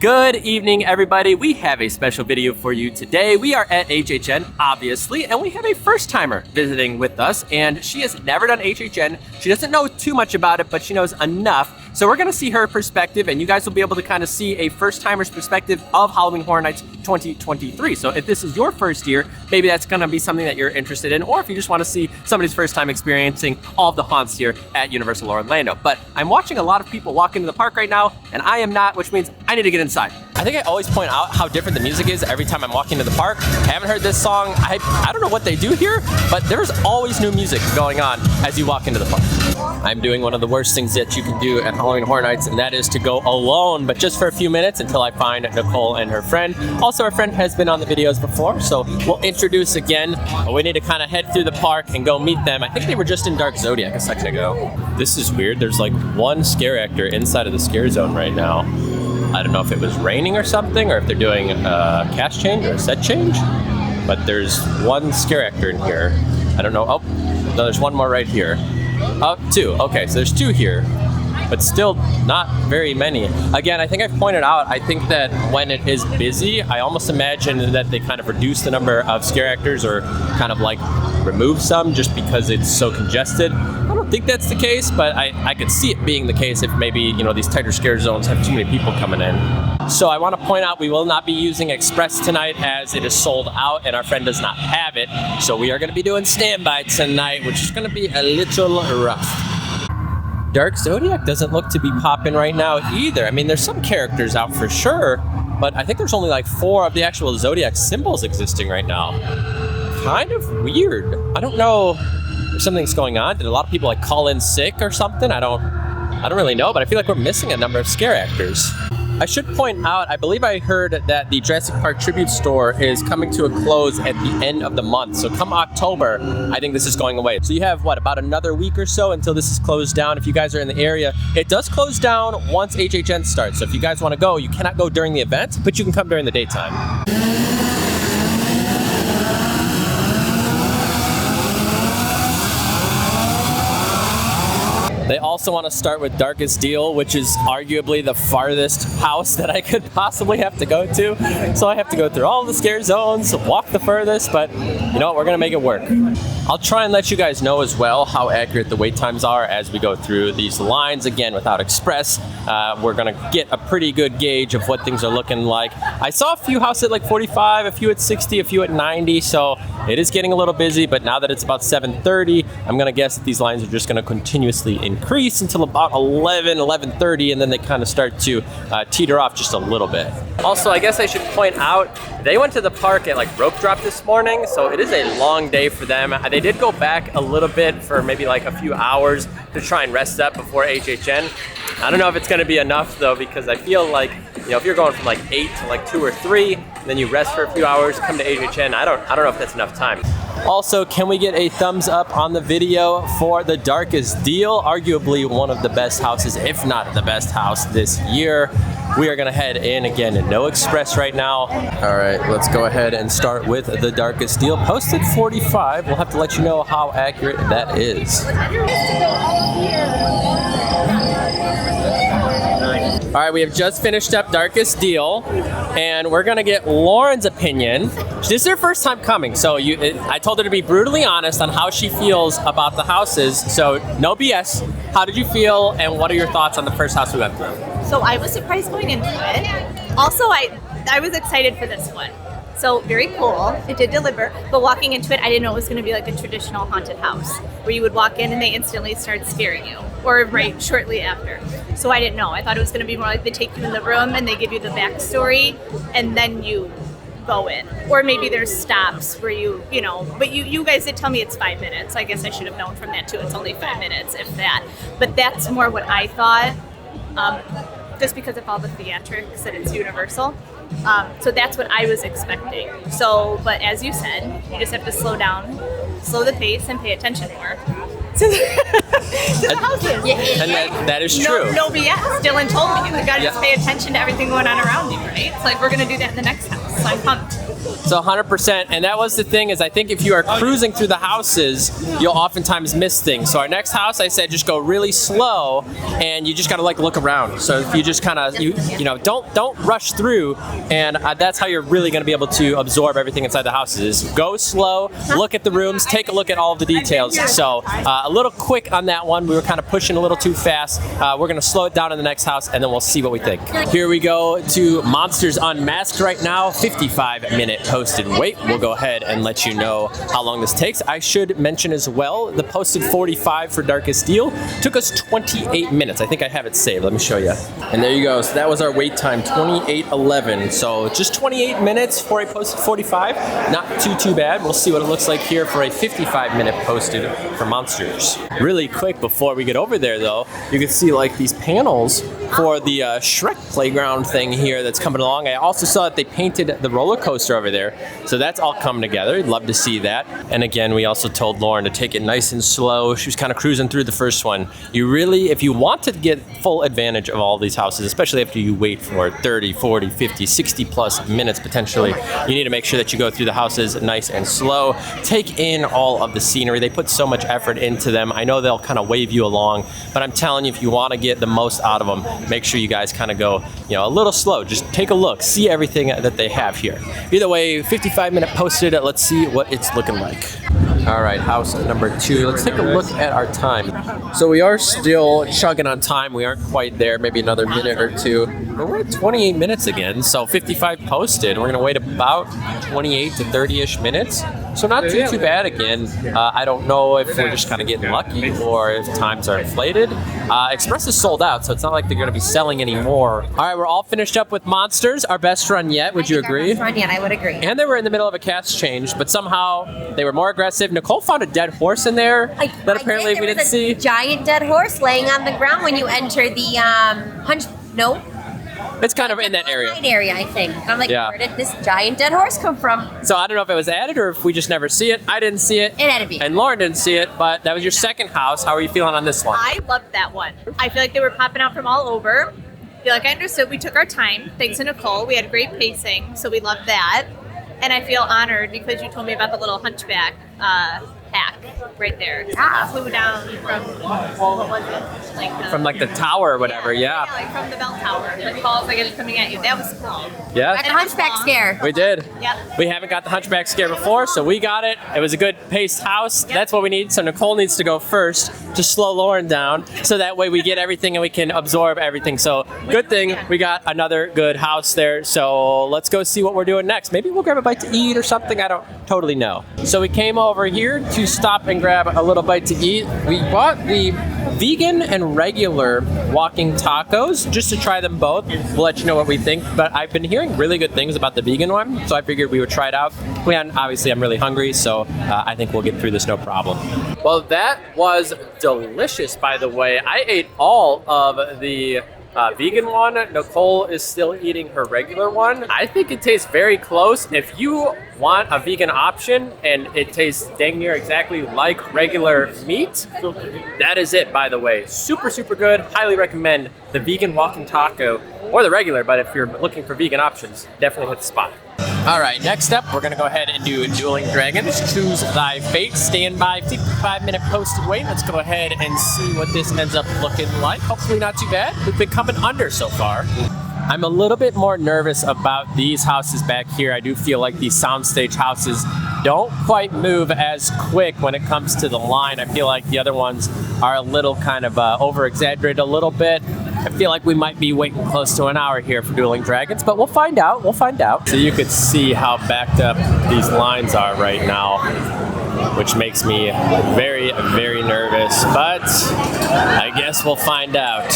Good evening, everybody. We have a special video for you today. We are at HHN, obviously, and we have a first-timer visiting with us, and she has never done HHN. She doesn't know too much about it, but she knows enough. So we're gonna see her perspective, and you guys will be able to kind of see a first-timer's perspective of Halloween Horror Nights 2023. So if this is your first year, maybe that's gonna be something that you're interested in, or if you just wanna see somebody's first time experiencing all of the haunts here at Universal Orlando. But I'm watching a lot of people walk into the park right now, and I am not, which means I need to get inside. I think I always point out how different the music is every time I'm walking to the park. I haven't heard this song. I don't know what they do here, but there's always new music going on as you walk into the park. I'm doing one of the worst things that you can do at Halloween Horror Nights, and that is to go alone, but just for a few minutes until I find Nicole and her friend. Also, our friend has been on the videos before, so we'll introduce again. We need to kind of head through the park and go meet them. I think they were just in Dark Zodiac a second ago. This is weird. There's like one scare actor inside of the scare zone right now. I don't know if it was raining or something, or if they're doing a cast change or a set change, but there's one scare actor in here. I don't know. Oh, no, there's one more right here. Oh, two. Okay, so there's two here, but still not very many. Again, I think I've pointed out, I think that when it is busy, I almost imagine that they kind of reduce the number of scare actors or kind of like remove some just because it's so congested. I don't think that's the case, but I could see it being the case if maybe, you know, these tighter scare zones have too many people coming in. So I want to point out we will not be using Express tonight as it is sold out and our friend does not have it. So we are going to be doing standby tonight, which is going to be a little rough. Dark Zodiac doesn't look to be popping right now either. I mean, there's some characters out for sure, but I think there's only like 4 of the actual Zodiac symbols existing right now. Kind of weird. I don't know if something's going on. Did a lot of people like call in sick or something? I don't really know, but I feel like we're missing a number of scare actors. I should point out, I believe I heard that the Jurassic Park Tribute Store is coming to a close at the end of the month. So come October, I think this is going away. So you have, what, about another week or so until this is closed down if you guys are in the area. It does close down once HHN starts. So if you guys want to go, you cannot go during the event, but you can come during the daytime. They also want to start with Darkest Deal, which is arguably the farthest house that I could possibly have to go to. So I have to go through all the scare zones, walk the furthest, but you know what, we're going to make it work. I'll try and let you guys know as well how accurate the wait times are as we go through these lines. Again, without Express, we're going to get a pretty good gauge of what things are looking like. I saw a few houses at like 45, a few at 60, a few at 90, so it is getting a little busy, but now that it's about 7:30, I'm going to guess that these lines are just going to continuously increase until about 11:30, and then they kind of start to teeter off just a little bit. Also, I guess I should point out, they went to the park at like rope drop this morning, so it is a long day for them. They did go back a little bit for maybe like a few hours to try and rest up before HHN. I don't know if it's going to be enough though, because I feel like, you know, if you're going from like 8 to like 2 or 3, then you rest for a few hours, come to HHN, I don't know if that's enough time. Also, can we get a thumbs up on the video for the Darkest Deal? Arguably one of the best houses, if not the best house this year. We are gonna head in again, no Express right now. All right, let's go ahead and start with the Darkest Deal. Posted 45, we'll have to let you know how accurate that is. All right, we have just finished up Darkest Deal, and we're gonna get Lauren's opinion. This is her first time coming, so I told her to be brutally honest on how she feels about the houses, so no BS. How did you feel, and what are your thoughts on the first house we went through? So I was surprised going into it. Also, I was excited for this one. So very cool, it did deliver, but walking into it, I didn't know it was gonna be like a traditional haunted house where you would walk in and they instantly start scaring you, or right shortly after. So I didn't know, I thought it was gonna be more like they take you in the room and they give you the backstory and then you go in. Or maybe there's stops where you know, but you guys did tell me it's 5 minutes. I guess I should have known from that too, it's only 5 minutes, if that. But that's more what I thought, just because of all the theatrics that it's Universal. So that's what I was expecting. So, but as you said, you just have to slow down, slow the pace, and pay attention more to the houses. And that is true. No BS. Dillon told me you gotta just pay attention to everything going on around you, right? It's like we're gonna do that in the next house. So I'm pumped. So 100%, and that was the thing is I think if you are cruising through the houses, you'll oftentimes miss things. So our next house, I said just go really slow, and you just gotta like look around. So if you just kind of you know don't rush through, and that's how you're really gonna be able to absorb everything inside the houses. Is go slow, look at the rooms, take a look at all of the details. So a little quick on that one. We were kind of pushing a little too fast. We're gonna slow it down in the next house, and then we'll see what we think. Here we go to Monsters Unmasked right now. 55-minute posted wait. We'll go ahead and let you know how long this takes. I should mention as well, the posted 45 for Darkest Deal took us 28 minutes. I think I have it saved. Let me show you. And there you go. So that was our wait time, 28:11. So just 28 minutes for a posted 45. Not too bad. We'll see what it looks like here for a 55-minute posted for Monsters. Really quick before we get over there though, you can see like these panels for the Shrek playground thing here that's coming along. I also saw that they painted the roller coaster over there. So that's all coming together. Love to see that. And again, we also told Lauren to take it nice and slow. She was kind of cruising through the first one. You really, if you want to get full advantage of all these houses, especially after you wait for 30, 40, 50, 60 plus minutes potentially, you need to make sure that you go through the houses nice and slow. Take in all of the scenery. They put so much effort into them. I know they'll kind of wave you along, but I'm telling you, if you want to get the most out of them, make sure you guys kind of go, a little slow. Just take a look, see everything that they have here. Either way, 55-minute posted. Let's see what it's looking like. All right, house number 2. Let's take a look at our time. So we are still chugging on time. We aren't quite there, maybe another minute or two. But we're at 28 minutes again, so 55 posted. We're gonna wait about 28 to 30-ish minutes. So not too bad again. I don't know if we're just kind of getting lucky or if times are inflated. Express is sold out, so it's not like they're gonna be selling any more. All right, we're all finished up with Monsters, our best run yet. Would you agree? Best run yet, I would agree. And they were in the middle of a cast change, but somehow they were more aggressive. Nicole found a dead horse in there that apparently we didn't see. Giant dead horse laying on the ground when you enter the No. It's kind of in that area. I think. I'm like, Yeah. Where did this giant dead horse come from? So I don't know if it was added or if we just never see it. I didn't see it. It had to be. And Lauren didn't see it, but that was your second house. How are you feeling on this one? I loved that one. I feel like they were popping out from all over. I feel like I understood. We took our time. Thanks to Nicole. We had great pacing, so we loved that. And I feel honored because you told me about the little hunchback hack right there. Ah. Flew down from, what was it? From the tower or whatever, yeah. like from the bell tower. The calls like it's coming at you. That was cool. Yeah. Like a hunchback scare. We did. Yep. We haven't got the hunchback scare before, so we got it. It was a good paced house. That's what we need. So Nicole needs to go first to slow Lauren down, so that way we get everything and we can absorb everything. So good thing we got another good house there. So let's go see what we're doing next. Maybe we'll grab a bite to eat or something. I don't totally know. So we came over here to stop and grab a little bite to eat. We bought the vegan and regular walking tacos just to try them both. We'll let you know what we think, but I've been hearing really good things about the vegan one, so I figured we would try it out. Obviously I'm really hungry, so I think we'll get through this no problem. Well, that was delicious, by the way. I ate all of the vegan one. Nicole is still eating her regular one. I think it tastes very close. If you want a vegan option and it tastes dang near exactly like regular meat, that is it, by the way. Super good. Highly recommend the vegan walking taco or the regular, but if you're looking for vegan options, definitely hit the spot. All right, next up, we're gonna go ahead and do Dueling Dragons. Choose thy fate. Stand by. 55-minute posted wait. Let's go ahead and see what this ends up looking like. Hopefully not too bad. We've been coming under so far. I'm a little bit more nervous about these houses back here. I do feel like these soundstage houses don't quite move as quick when it comes to the line. I feel like the other ones are a little kind of over-exaggerated a little bit. I feel like we might be waiting close to an hour here for Dueling Dragons, but we'll find out. So you could see how backed up these lines are right now, which makes me very nervous, but I guess we'll find out.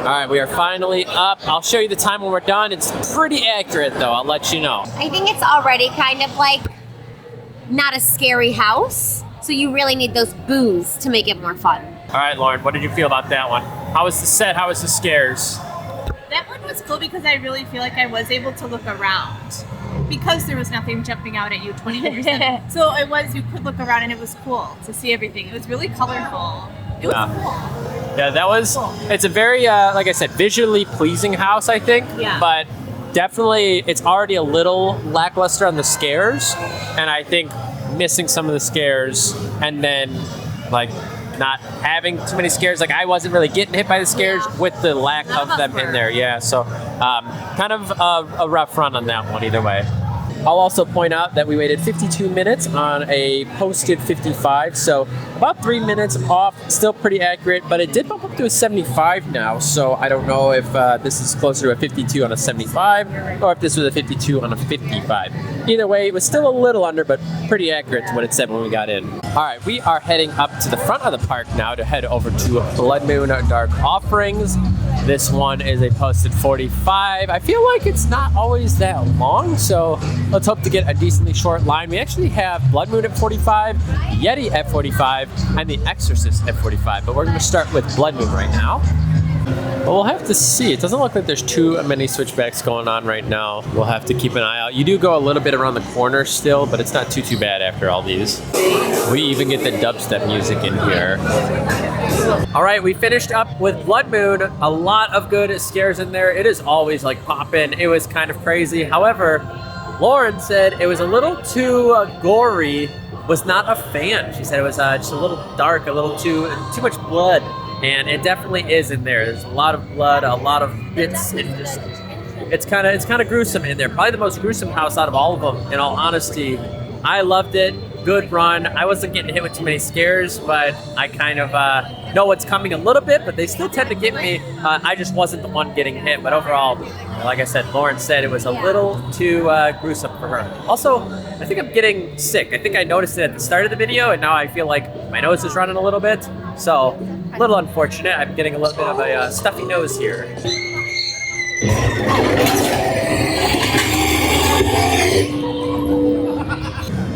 All right, we are finally up. I'll show you the time when we're done. It's pretty accurate, though. I'll let you know. I think it's already kind of like not a scary house, so you really need those boos to make it more fun. All right, Lauren, what did you feel about that one? How was the set? How was the scares? That one was cool because I really feel like I was able to look around because there was nothing jumping out at you 24/7. So you could look around and it was cool to see everything. It was really colorful. It was cool. Yeah, it's a very, like I said, visually pleasing house, I think. Yeah. But definitely, it's already a little lackluster on the scares, and I think missing some of the scares and then like not having too many scares, like I wasn't really getting hit by the scares with the lack of them in there. Yeah, so kind of a rough run on that one either way. I'll also point out that we waited 52 minutes on a posted 55, so about 3 minutes off, still pretty accurate, but it did bump up to a 75 now, so I don't know if this is closer to a 52 on a 75, or if this was a 52 on a 55. Either way, it was still a little under, but pretty accurate to what it said when we got in. All right, we are heading up to the front of the park now to head over to Blood Moon Dark Offerings. This one is a posted 45. I feel like it's not always that long, so let's hope to get a decently short line. We actually have Blood Moon at 45, Yeti at 45, and The Exorcist at 45, but we're going to start with Blood Moon right now. But we'll have to see. It doesn't look like there's too many switchbacks going on right now. We'll have to keep an eye out. You do go a little bit around the corner still, but it's not too bad after all these. We even get the dubstep music in here. All right, we finished up with Blood Moon. A lot of good scares in there. It is always like popping. It was kind of crazy. However, Lauren said it was a little too gory. Was not a fan. She said it was just a little dark, a little too much blood. And it definitely is in there. There's a lot of blood, a lot of bits, and just it's kind of gruesome in there. Probably the most gruesome house out of all of them. In all honesty, I loved it. Good run. I wasn't getting hit with too many scares, but I kind of know what's coming a little bit. But they still tend to get me. I just wasn't the one getting hit. But overall, like I said, Lauren said it was a little too gruesome for her. Also, I think I'm getting sick. I think I noticed it at the start of the video, and now I feel like my nose is running a little bit. So, a little unfortunate. I'm getting a little bit of a stuffy nose here.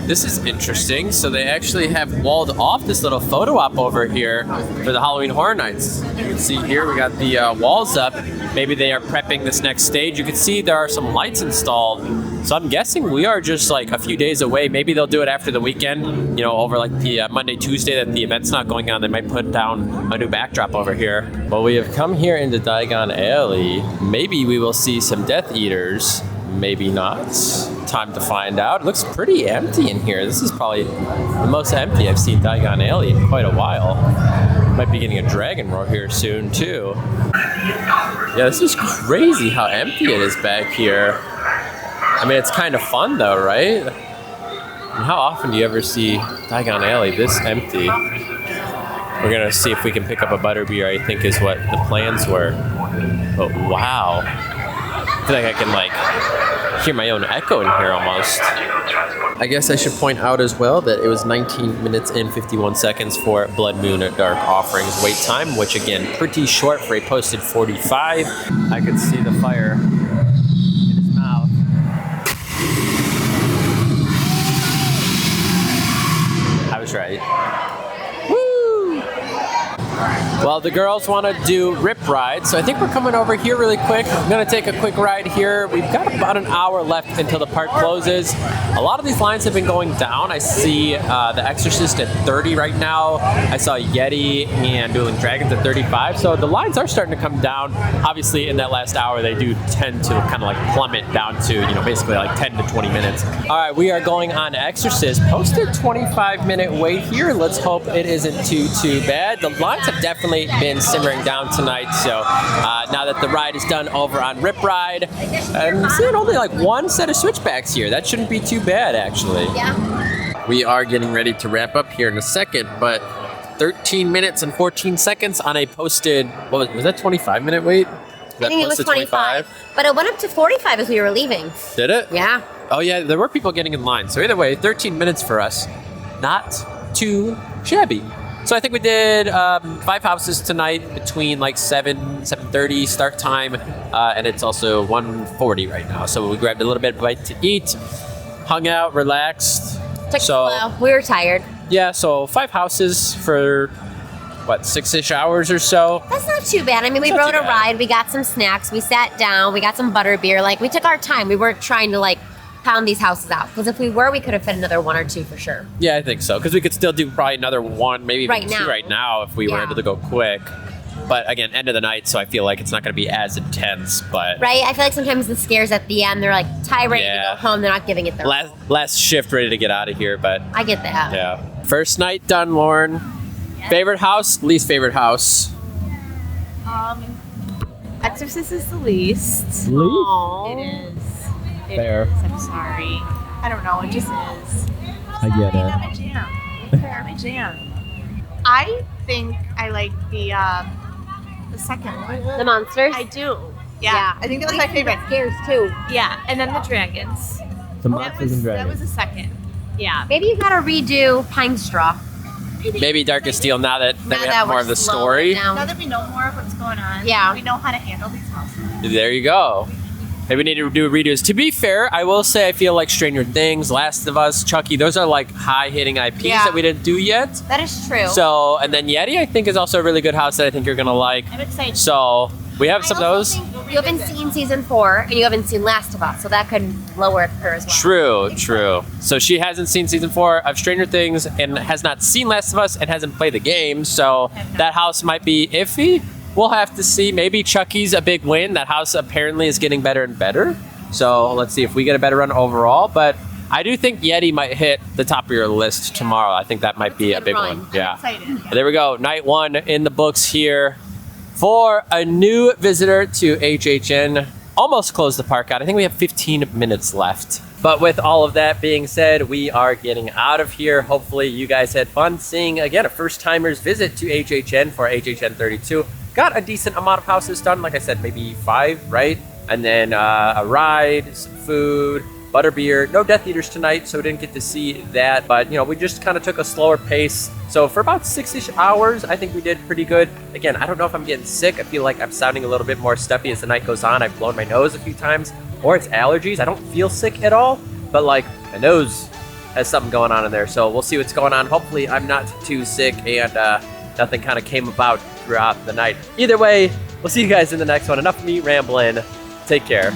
This is interesting. So they actually have walled off this little photo op over here for the Halloween Horror Nights. You can see here we got the walls up. Maybe they are prepping this next stage. You can see there are some lights installed. So I'm guessing we are just like a few days away. Maybe they'll do it after the weekend, you know, over like the Monday, Tuesday that the event's not going on. They might put down a new backdrop over here. Well, we have come here into Diagon Alley. Maybe we will see some Death Eaters. Maybe not. Time to find out. It looks pretty empty in here. This is probably the most empty I've seen Diagon Alley in quite a while. Might be getting a dragon roar here soon too. Yeah, this is crazy how empty it is back here. I mean, it's kind of fun though, right? And how often do you ever see Diagon Alley this empty? We're gonna see if we can pick up a butterbeer, I think is what the plans were. But wow. I feel like I can like hear my own echo in here almost. I guess I should point out as well that it was 19 minutes and 51 seconds for Blood Moon Dark Offerings wait time, which again, pretty short for a posted 45. I could see the fire in his mouth. I was right. Well, the girls want to do rip ride, so I think we're coming over here really quick. I'm going to take a quick ride here. We've got about an hour left until the park closes. A lot of these lines have been going down. I see The Exorcist at 30 right now. I saw Yeti and Dueling Dragons at 35, so the lines are starting to come down. Obviously, in that last hour, they do tend to kind of like plummet down to, you know, basically like 10 to 20 minutes. All right, we are going on Exorcist. Posted 25-minute wait here. Let's hope it isn't too bad. The lines have definitely been simmering down tonight, so now that the ride is done over on Rip Ride, I'm seeing only like one set of switchbacks here. That shouldn't be too bad, actually. Yeah. We are getting ready to wrap up here in a second, but 13 minutes and 14 seconds on a posted, what was that 25-minute wait? I think it was 25, but it went up to 45 as we were leaving. Did it? Yeah. Oh yeah, there were people getting in line. So either way, 13 minutes for us. Not too shabby. So I think we did 5 houses tonight between like 7:30 start time, and it's also 1:40 right now. So we grabbed a little bit of bite to eat, hung out, relaxed. Took it slow. We were tired. Yeah, so 5 houses for what, 6-ish hours or so. That's not too bad. I mean, we rode a ride, we got some snacks, we sat down, we got some butterbeer. Like, we took our time. We weren't trying to like pound these houses out, because if we were, we could have fit another 1 or 2 for sure. Yeah, I think so, because we could still do probably another 1, maybe even 2 right now if we were able to go quick. But again, end of the night, so I feel like it's not going to be as intense. But Right? I feel like sometimes the scares at the end, they're like tired, ready Yeah. to go home. They're not giving it their last shift, ready to get out of here. But I get that. yeah, first night done, Lauren. Favorite house, least favorite house. Exorcist is the least. Aw. It is. It Fair. is. I'm sorry. I don't know. It just is. I get it. Not my jam. Not my jam. I think I like the second one. The monsters? I do. Yeah. I think that was my favorite. Scares too. Yeah. And then the dragons. The That was the second. Yeah. Maybe you gotta redo Pine Straw. Maybe Darkest Steel now that we that have more we're of the slowing story. down. Now that we know more of what's going on, Yeah. we know how to handle these houses. There you go. Maybe we need to do redos. To be fair, I will say I feel like Stranger Things, Last of Us, Chucky, those are like high-hitting IPs Yeah. that we didn't do yet. That is true. So, and then Yeti, I think, is also a really good house that I think you're going to like. I'm excited. So, we have some of those. You haven't seen season 4 and you haven't seen Last of Us, so that could lower her as well. True. So she hasn't seen season 4 of Stranger Things and has not seen Last of Us and hasn't played the game. So that house might be iffy. We'll have to see. Maybe Chucky's a big win. That house apparently is getting better and better. So let's see if we get a better run overall. But I do think Yeti might hit the top of your list tomorrow. I think that might be a good big run. one. Yeah. Excited. There we go. Night 1 in the books here. For a new visitor to HHN, almost closed the park out. I think we have 15 minutes left. But with all of that being said, we are getting out of here. Hopefully you guys had fun seeing, again, a first-timer's visit to HHN for HHN 32. Got a decent amount of houses done. Like I said, maybe 5, right? And then a ride, some food, butterbeer. No Death Eaters tonight, so we didn't get to see that. But, you know, we just kind of took a slower pace. So for about 6-ish hours, I think we did pretty good. Again, I don't know if I'm getting sick. I feel like I'm sounding a little bit more stuffy as the night goes on. I've blown my nose a few times. Or it's allergies. I don't feel sick at all. But, like, my nose has something going on in there. So we'll see what's going on. Hopefully I'm not too sick and nothing kind of came about throughout the night. Either way, we'll see you guys in the next one. Enough of me rambling. Take care.